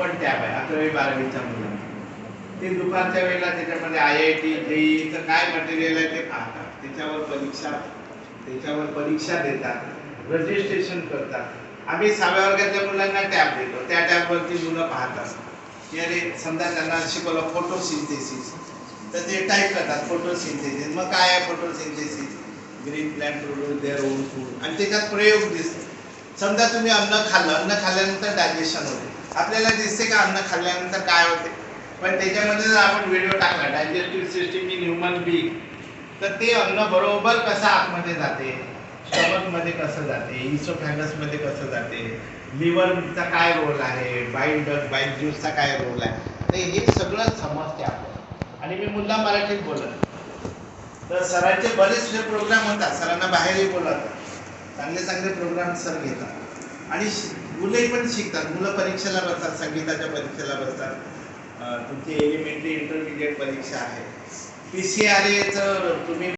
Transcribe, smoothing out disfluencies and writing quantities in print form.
Open tab आहे 11वी 12वीच्या मुलांना. ते दुपारच्या वेळेला त्याच्यामध्ये IIT JEEचं काय मटेरियल आहे ते पाहतात, त्याच्यावर परीक्षा देतात, रजिस्ट्रेशन करतात. आम्ही 6व्या वर्गातल्या मुलांना टॅब देतो, त्या टॅबवरती मुलं पाहतात की अरे समजा त्यांना शिकवलं फोटोसिंथेसिस, तर ते टाईप करतात फोटोसिंथेसिस. मग काय आहे photosynthesis? Green plant produce their own food, आणि त्याच्यात प्रयोग दिसतो. समजा तुम्ही अन्न खाल्लं, अन्न खाल्ल्यानंतर डायजेशन होते. आपल्याला दिसते का अन्न खाल्ल्यानंतर काय होते? पण त्याच्यामध्ये जर आपण व्हिडिओ टाकला digestive system in human being, तर ते अन्न बरोबर कसं आतमध्ये जाते, स्टमक मध्ये कसं जाते, इसोफॅगस मध्ये कसं जाते, लिव्हरचा काय रोल आहे, बाईल ज्यूसचा काय रोल आहे, तर हे सगळं समजते आपल्याला. आणि मी मुद्दा मराठीत बोलत, तर सरांचे बरेचसे प्रोग्राम होतात, सरांना बाहेरही बोलवतात, चांगले प्रोग्राम सर घेतात आणि मुलंही पण शिकतात. मुलं परीक्षेला बसतात, संगीताच्या परीक्षेला बसतात. तुमची एलिमेंटरी इंटरमिडिएट परीक्षा आहे, PCRAचं तुम्ही